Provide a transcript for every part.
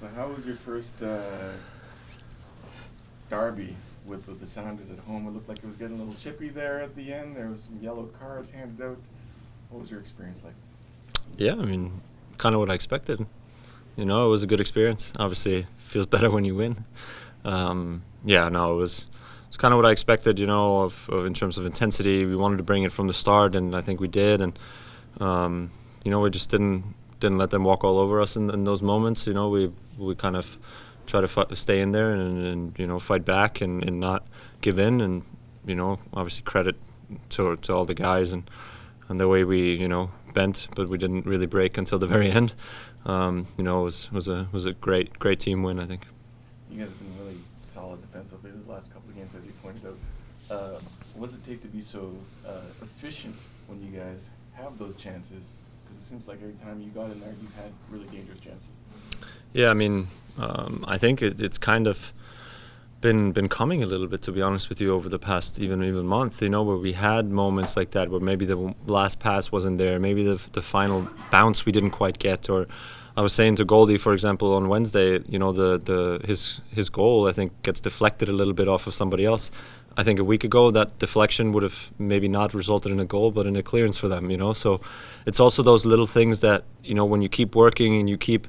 So how was your first derby with the Sounders at home? It looked like it was getting a little chippy there at the end. There was some yellow cards handed out. What was your experience like? Yeah, I mean, kind of what I expected. You know, it was a good experience. Obviously, it feels better when you win. Yeah, no, it was kind of what I expected. You know, of in terms of intensity, we wanted to bring it from the start, and I think we did. And you know, we just didn't let them walk all over us in those moments. You know, we kind of try to stay in there and you know, fight back and not give in. And you know, obviously credit to all the guys and the way we, you know, bent, but we didn't really break until the very end. You know, it was a great team win, I think. You guys have been really solid defensively the last couple of games, as you pointed out. What does it take to be so efficient when you guys have those chances? Because it seems like every time you got in there, you had really dangerous chances. Yeah, I mean, I think it's kind of been coming a little bit, to be honest with you, over the past even month, you know, where we had moments like that where maybe the last pass wasn't there, maybe the final bounce we didn't quite get. Or I was saying to Goldie, for example, on Wednesday, you know, his goal, I think, gets deflected a little bit off of somebody else. I think a week ago that deflection would have maybe not resulted in a goal, but in a clearance for them, you know. So it's also those little things that, you know, when you keep working and you keep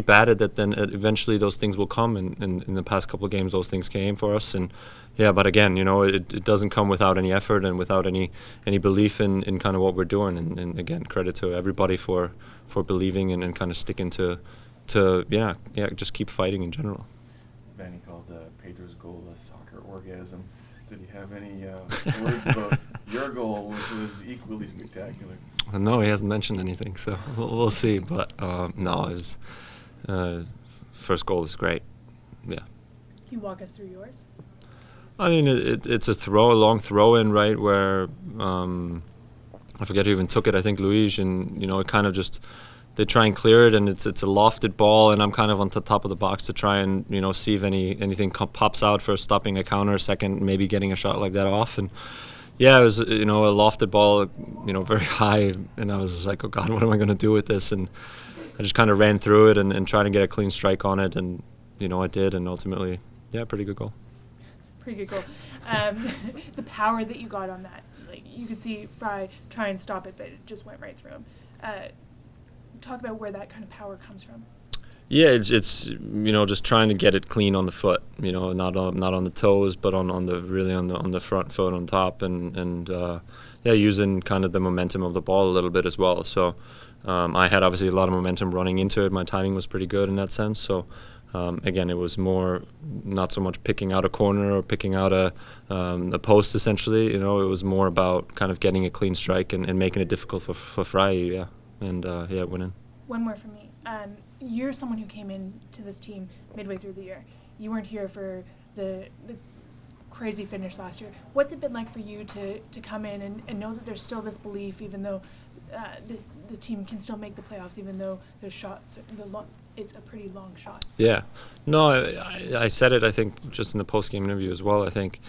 at it, that then eventually those things will come. And in the past couple of games, those things came for us. And yeah, but again, you know, it doesn't come without any effort and without any belief in kind of what we're doing. And again, credit to everybody for believing and kind of sticking to just keep fighting in general. Vanny called Pedro's goal a soccer orgasm. Did he have any words about your goal, which was equally spectacular? No, he hasn't mentioned anything, so we'll see. But no, his first goal is great. Yeah. Can you walk us through yours? I mean, it's a long throw in, right, where I forget who even took it. I think Luis, and you know, it kind of just. They try and clear it, and it's a lofted ball, and I'm kind of on the top of the box to try and, you know, see if anything pops out for stopping a counter, second, maybe getting a shot like that off. And yeah, it was, you know, a lofted ball, you know, very high, and I was like, oh God, what am I going to do with this? And I just kind of ran through it and tried to get a clean strike on it, and you know, I did, and ultimately, yeah, pretty good goal. Pretty good goal. The power that you got on that, like you could see Fry try and stop it, but it just went right through him. Talk about where that kind of power comes from. Yeah, it's you know, just trying to get it clean on the foot, you know, not on the toes, but on the front foot on top, and yeah, using kind of the momentum of the ball a little bit as well. So I had obviously a lot of momentum running into it. My timing was pretty good in that sense. So again, it was more not so much picking out a corner or picking out a post essentially. You know, it was more about kind of getting a clean strike and making it difficult for Fry. Yeah. And yeah, winning. One more from me. You're someone who came into this team midway through the year. You weren't here for the crazy finish last year. What's it been like for you to come in and know that there's still this belief, even though the team can still make the playoffs, even though the shots, it's a pretty long shot? Yeah. No, I said it, I think, just in the post-game interview as well. I think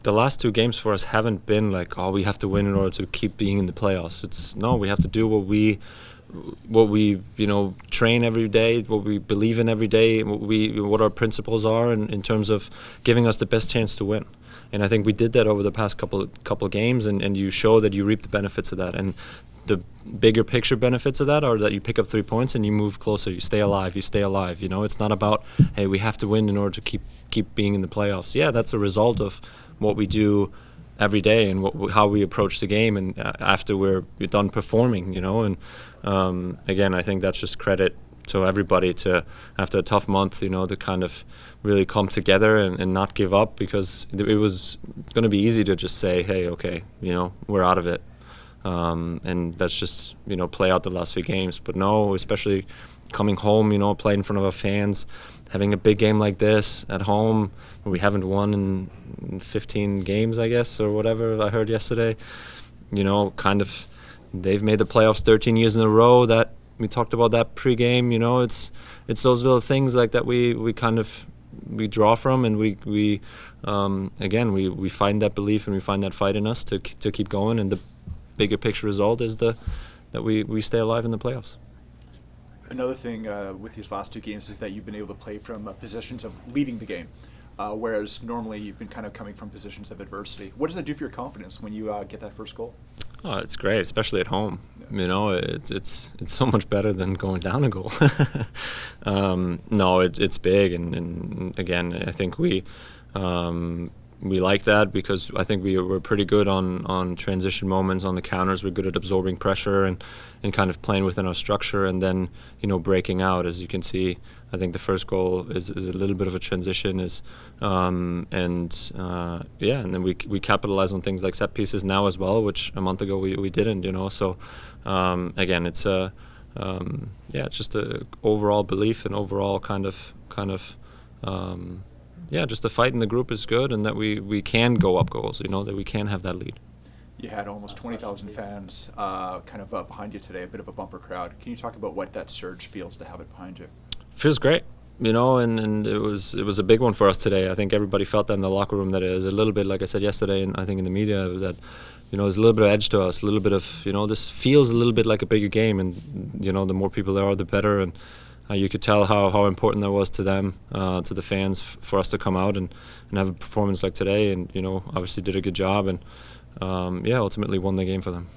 the last two games for us haven't been like, oh, we have to win in order to keep being in the playoffs. It's no, we have to do what we you know, train every day, what we believe in every day, what our principles are in terms of giving us the best chance to win. And I think we did that over the past couple of games, and you show that you reap the benefits of that. And the bigger picture benefits of that are that you pick up 3 points and you move closer, you stay alive. You know, it's not about, hey, we have to win in order to keep being in the playoffs. Yeah, that's a result of what we do every day and how we approach the game, and after we're done performing, you know. And again, I think that's just credit to everybody to, after a tough month, you know, to kind of really come together and not give up, because it was going to be easy to just say, hey, okay, you know, we're out of it, and that's just, you know, play out the last few games. But no, especially coming home, you know, playing in front of our fans, having a big game like this at home, where we haven't won in 15 games, I guess, or whatever I heard yesterday. You know, kind of, they've made the playoffs 13 years in a row. That we talked about that pre-game. You know, it's those little things like that we kind of draw from, and we again we find that belief and we find that fight in us to keep going. And the bigger picture result is that we stay alive in the playoffs. Another thing with these last 2 games is that you've been able to play from positions of leading the game, whereas normally you've been kind of coming from positions of adversity. What does that do for your confidence when you get that first goal? Oh, it's great, especially at home. Yeah. You know, it's so much better than going down a goal. No, it's big, and again, I think we like that because I think we're pretty good on transition moments, on the counters. We're good at absorbing pressure and kind of playing within our structure, and then, you know, breaking out. As you can see, I think the first goal is a little bit of a transition, and then we capitalize on things like set pieces now as well, which a month ago we didn't, you know. So again, it's it's just a overall belief and overall kind of just the fight in the group is good, and that we can go up goals, you know, that we can have that lead. You had almost 20,000 fans behind you today, a bit of a bumper crowd. Can you talk about what that surge feels to have it behind you? Feels great, you know, and it was a big one for us today. I think everybody felt that in the locker room, that it was a little bit, like I said yesterday, and I think in the media, that, you know, there's a little bit of edge to us, a little bit of, you know, this feels a little bit like a bigger game, and, you know, the more people there are, the better, and you could tell how important that was to them, to the fans, for us to come out and have a performance like today, and, you know, obviously did a good job, and ultimately won the game for them.